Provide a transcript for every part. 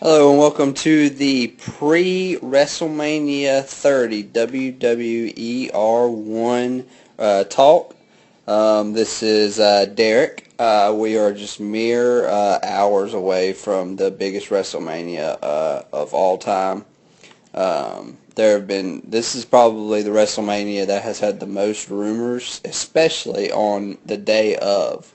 Hello and welcome to the pre-WrestleMania 30 Wweareone talk. This is Derek. We are just mere hours away from the biggest WrestleMania of all time. This is probably the WrestleMania that has had the most rumors, especially on the day of.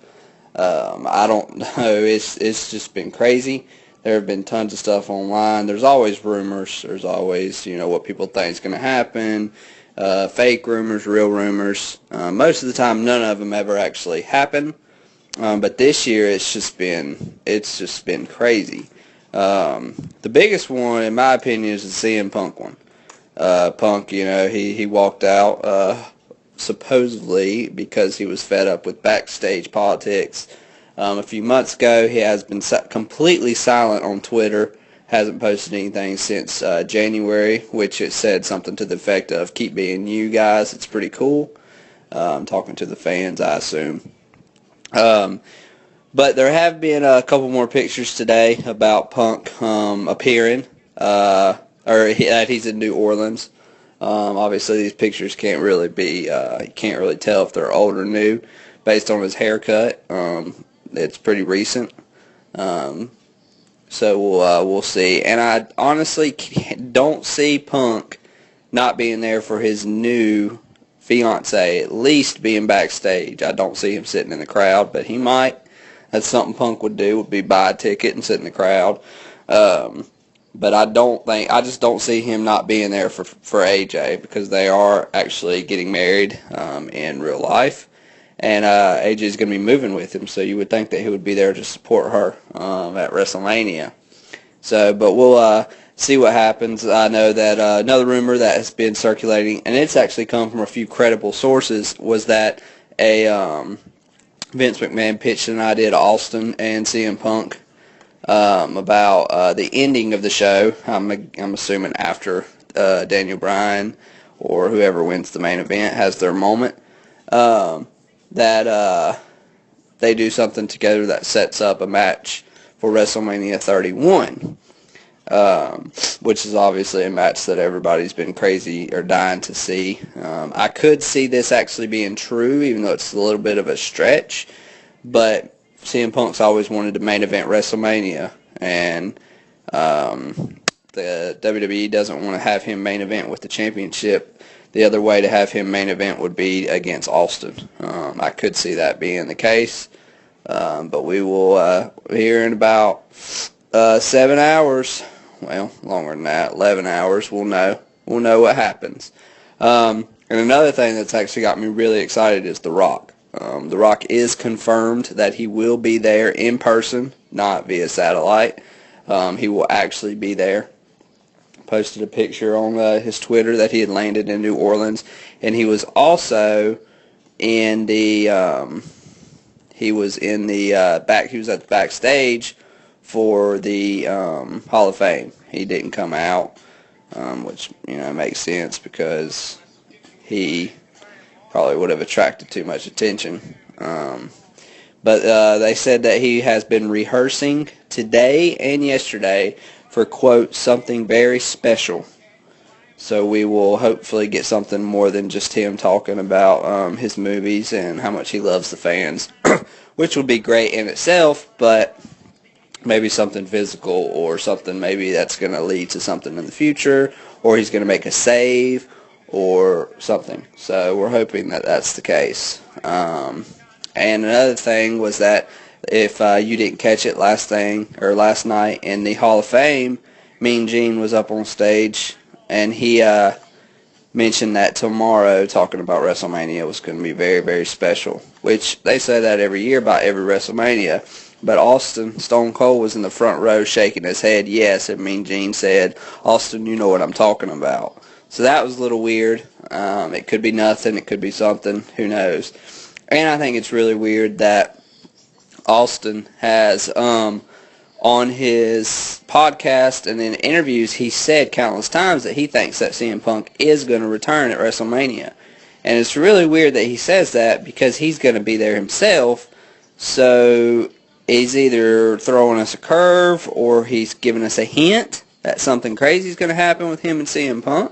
I don't know, it's just been crazy. There have been tons of stuff online. There's always rumors. There's always, what people think is going to happen. Fake rumors, real rumors. Most of the time, none of them ever actually happen. But this year, it's just been crazy. The biggest one, in my opinion, is the CM Punk one. Punk, he walked out supposedly because he was fed up with backstage politics. A few months ago, he has been completely silent on Twitter, hasn't posted anything since January, which it said something to the effect of, keep being you guys, it's pretty cool. Talking to the fans, I assume. But there have been a couple more pictures today about Punk appearing, that he's in New Orleans. Obviously, these pictures can't really be, you can't really tell if they're old or new based on his haircut. It's pretty recent, so we'll see. And I honestly don't see Punk not being there for his new fiance, at least being backstage. I don't see him sitting in the crowd, but he might. That's something Punk would do, would be buy a ticket and sit in the crowd. But I just don't see him not being there for AJ, because they are actually getting married in real life. And AJ is going to be moving with him, so you would think that he would be there to support her at WrestleMania. So, but we'll see what happens. I know that another rumor that has been circulating, and it's actually come from a few credible sources, was that a Vince McMahon pitched an idea to Austin and CM Punk about the ending of the show. I'm assuming after Daniel Bryan or whoever wins the main event has their moment. That they do something together that sets up a match for WrestleMania 31, which is obviously a match that everybody's been crazy or dying to see. I could see this actually being true, even though it's a little bit of a stretch, but CM Punk's always wanted to main event WrestleMania, and the WWE doesn't want to have him main event with the championship. The other way to have him main event would be against Austin. I could see that being the case, but we will here in about 7 hours. Well, longer than that, 11 hours. We'll know what happens. And another thing that's actually got me really excited is The Rock. The Rock is confirmed that he will be there in person, not via satellite. He will actually be there. Posted a picture on his Twitter that he had landed in New Orleans, and he was also in the he was at the backstage for the Hall of Fame. He didn't come out, which makes sense because he probably would have attracted too much attention. But they said that he has been rehearsing today and yesterday for, quote, something very special. So we will hopefully get something more than just him talking about his movies and how much he loves the fans, which would be great in itself, but maybe something physical or something maybe that's going to lead to something in the future, or he's going to make a save or something. So we're hoping that that's the case. And another thing was that if you didn't catch it last night in the Hall of Fame, Mean Gene was up on stage, and he mentioned that tomorrow, talking about WrestleMania, was going to be very, very special, which they say that every year about every WrestleMania. But Austin, Stone Cold, was in the front row shaking his head yes, and Mean Gene said, "Austin, you know what I'm talking about." So that was a little weird. It could be nothing, it could be something, who knows. And I think it's really weird that Austin has, on his podcast and in interviews, he said countless times that he thinks that CM Punk is going to return at WrestleMania. And it's really weird that he says that because he's going to be there himself. So he's either throwing us a curve or he's giving us a hint that something crazy is going to happen with him and CM Punk.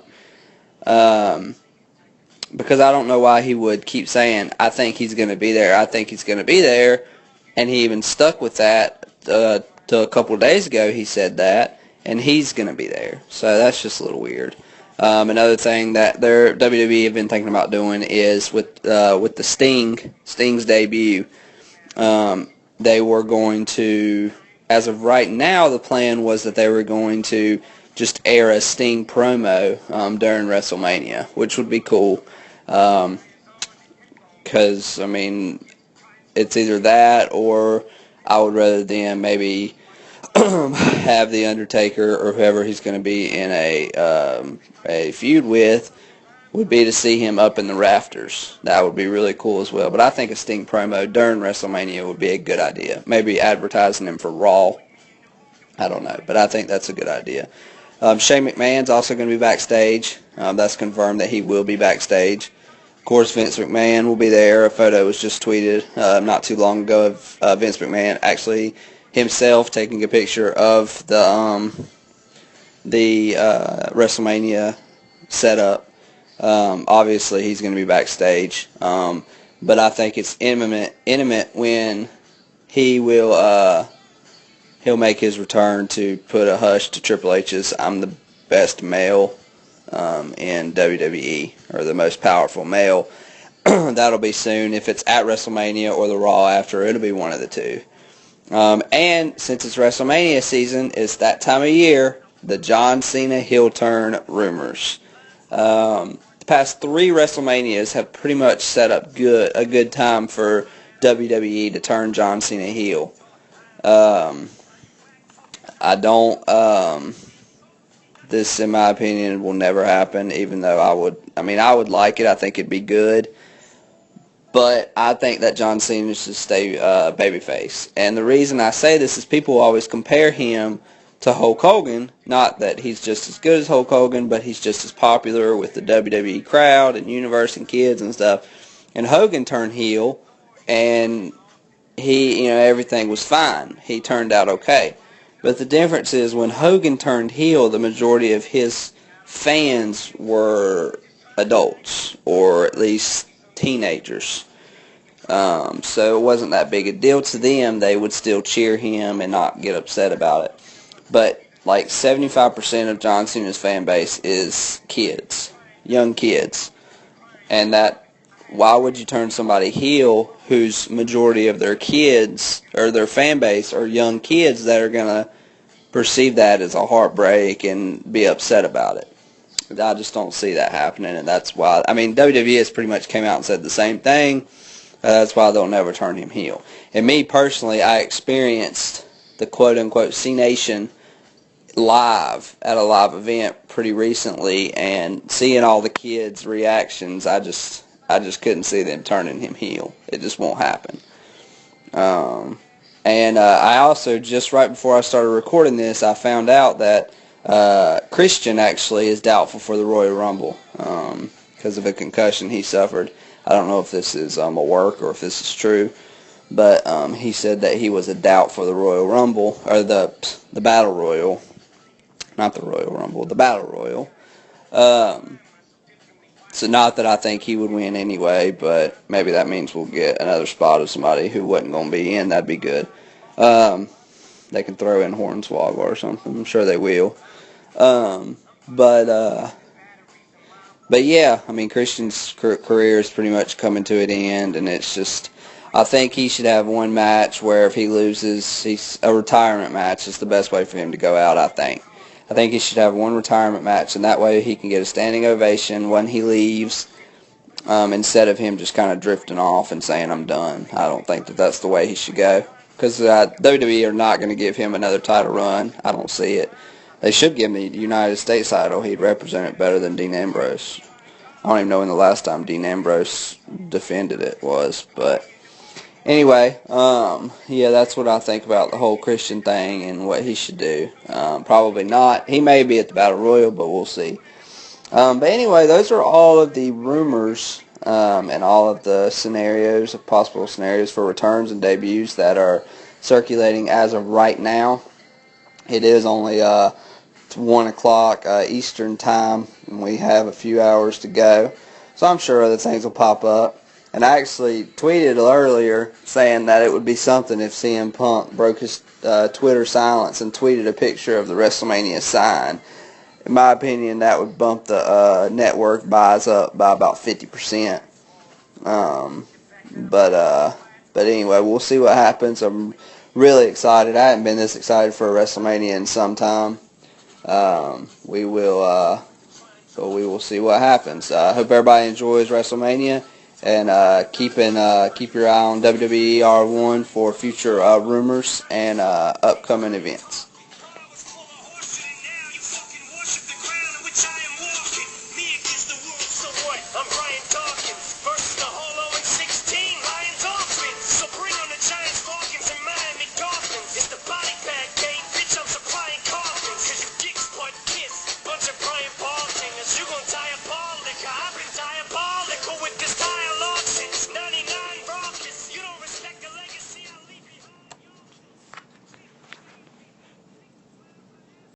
Because I don't know why he would keep saying, I think he's going to be there, I think he's going to be there, and he even stuck with that till a couple of days ago he said that, and he's going to be there. So that's just a little weird. Another thing that their WWE have been thinking about doing is with the Sting's debut, they were going to, as of right now, the plan was that they were going to just air a Sting promo during WrestleMania, which would be cool. Because, I mean, it's either that or I would rather them maybe have The Undertaker or whoever he's going to be in a feud with would be to see him up in the rafters. That would be really cool as well. But I think a Sting promo during WrestleMania would be a good idea. Maybe advertising him for Raw. I don't know, but I think that's a good idea. Shane McMahon's also going to be backstage. That's confirmed that he will be backstage. Of course, Vince McMahon will be there. A photo was just tweeted not too long ago of Vince McMahon actually himself taking a picture of the WrestleMania setup. Obviously, he's going to be backstage. But I think it's intimate when he will he'll make his return to put a hush to Triple H's I'm the best male in WWE, or the most powerful male. That'll be soon. If it's at WrestleMania or the Raw after, it'll be one of the two. And since it's WrestleMania season, it's that time of year, the John Cena heel turn rumors. The past 3 WrestleManias have pretty much set up a good time for WWE to turn John Cena heel. This, in my opinion, will never happen, even though I would like it. I think it'd be good. But I think that John Cena should stay babyface. And the reason I say this is people always compare him to Hulk Hogan. Not that he's just as good as Hulk Hogan, but he's just as popular with the WWE crowd and universe and kids and stuff. And Hogan turned heel, and everything was fine. He turned out okay. But the difference is when Hogan turned heel, the majority of his fans were adults, or at least teenagers. So it wasn't that big a deal to them. They would still cheer him and not get upset about it. But like 75% of John Cena's fan base is kids, young kids. And why would you turn somebody heel whose majority of their kids or their fan base are young kids that are going to perceive that as a heartbreak and be upset about it? I just don't see that happening, and that's why, WWE has pretty much came out and said the same thing. That's why they'll never turn him heel. And me personally, I experienced the quote-unquote C-Nation live at a live event pretty recently, and seeing all the kids' reactions, I just couldn't see them turning him heel. It just won't happen. And I also, just right before I started recording this, I found out that Christian actually is doubtful for the Royal Rumble because of a concussion he suffered. I don't know if this is a work or if this is true, but he said that he was a doubt for the Royal Rumble, or the Battle Royal. Not the Royal Rumble, the Battle Royal. So not that I think he would win anyway, but maybe that means we'll get another spot of somebody who wasn't going to be in. That'd be good. They can throw in Hornswoggle or something. I'm sure they will. But yeah, Christian's career is pretty much coming to an end, and it's just, I think he should have one match where if he loses, a retirement match is the best way for him to go out, I think. I think he should have one retirement match, and that way he can get a standing ovation when he leaves, instead of him just kind of drifting off and saying, I'm done. I don't think that that's the way he should go, because WWE are not going to give him another title run. I don't see it. They should give him the United States title. He'd represent it better than Dean Ambrose. I don't even know when the last time Dean Ambrose defended it was, but anyway, yeah, that's what I think about the whole Christian thing and what he should do. Probably not. He may be at the Battle Royal, but we'll see. But anyway, those are all of the rumors and all of the scenarios, possible scenarios for returns and debuts that are circulating as of right now. It is only 1 o'clock Eastern time, and we have a few hours to go. So I'm sure other things will pop up. And I actually tweeted earlier saying that it would be something if CM Punk broke his Twitter silence and tweeted a picture of the WrestleMania sign. In my opinion, that would bump the network buys up by about 50%. But anyway, we'll see what happens. I'm really excited. I haven't been this excited for a WrestleMania in some time. We will see what happens. I hope everybody enjoys WrestleMania, and keep your eye on Wweareone for future rumors and upcoming events.